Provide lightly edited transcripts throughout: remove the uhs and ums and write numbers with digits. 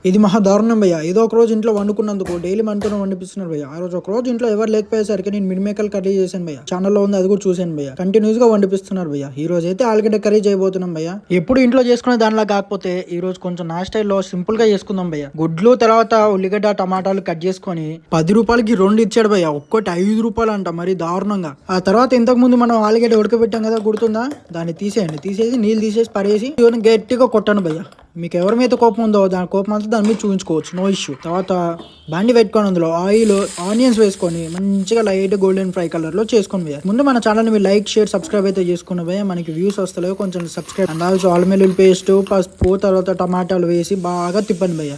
ఇది మహా దారుణం భయ్య. ఏదో ఒక రోజు ఇంట్లో వండుకున్నందుకు డైలీ మనతోనే వండిపిస్తున్నారు భయ్య. ఆ రోజు ఒక రోజు ఇంట్లో ఎవరు లేకపోయేసరికి నేను మిడిమేకల్ కర్రీ చేశాను భయ్య. ఛానల్లో ఉంది, అది కూడా చూశాను భయ్య. కంటిన్యూస్ గా వండిపిస్తున్నారు భయ్య. ఈ రోజు అయితే ఆలుగడ్డ కర్రీ చేయబోతున్నాం భయ్య. ఎప్పుడు ఇంట్లో చేసుకునే దానిలా కాకపోతే ఈ రోజు కొంచెం నా స్టైల్లో సింపుల్ గా చేసుకుందాం భయ్య. గుడ్లు తర్వాత ఉల్లిగడ్డ టమాటాలు కట్ చేసుకొని 10 రూపాయలకి 2 ఇచ్చాడు భయ్య. ఒక్కటి 5 రూపాయలు అంట, మరి దారుణంగా. ఆ తర్వాత ఇంతకు ముందు మనం ఆలుగడ్డ ఉడకబెట్టాం కదా, గుర్తుందా? దాన్ని తీసేయండి, తీసేసి నీళ్ళు తీసేసి పడేసి గట్టిగా కొట్టాను భయ్య. మీకు ఎవరి మీద కోపం ఉందో దాని కోపం అంతా దాని మీద చూపించుకోవచ్చు, నో ఇష్యూ. తర్వాత బండి పెట్టుకొని అందులో ఆయిల్ ఆనియన్స్ వేసుకొని మంచిగా లైట్ గోల్డెన్ ఫ్రై కలర్ లో చేసుకొని పోయారు. ముందు మన ఛానల్ మీరు లైక్ షేర్ సబ్స్క్రైబ్ అయితే చేసుకున్న పోయా. మనకి వ్యూస్ వస్తలేవు, కొంచెం సబ్స్క్రైబ్ అండ్ ఆల్సో అల్లం వెల్లుల్లి పేస్ట్ పసుపు తర్వాత టమాటాలు వేసి బాగా తిప్పండి భయ్య.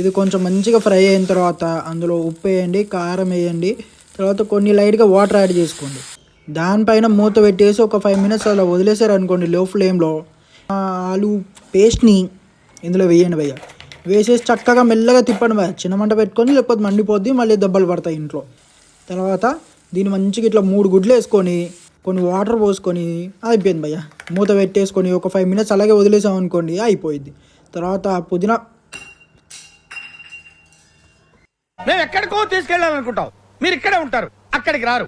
ఇది కొంచెం మంచిగా ఫ్రై అయిన తర్వాత అందులో ఉప్పు వేయండి, కారం వేయండి, తర్వాత కొన్ని లైట్గా వాటర్ యాడ్ చేసుకోండి. దానిపైన మూత పెట్టేసి ఒక 5 మినిట్స్ అలా వదిలేసారు అనుకోండి లో ఫ్లేమ్లో. ఆలు పేస్ట్ని ఇందులో వేయండి భయ్య. వేసేసి చక్కగా మెల్లగా తిప్పండి భయ్య. చిన్న మంట పెట్టుకొని, లేకపోతే మండిపోద్ది, మళ్ళీ దెబ్బలు పడతాయి ఇంట్లో. తర్వాత దీన్ని మంచిగా ఇట్లా 3 గుడ్లు వేసుకొని కొన్ని వాటర్ పోసుకొని అయిపోయింది భయ్య. మూత పెట్టేసుకొని ఒక 5 మినిట్స్ అలాగే వదిలేసాం అనుకోండి, అయిపోయింది. తర్వాత పుదీనా. మేము ఎక్కడికో తీసుకెళ్ళాలనుకుంటాం, మీరు ఇక్కడే ఉంటారు, అక్కడికి రారు.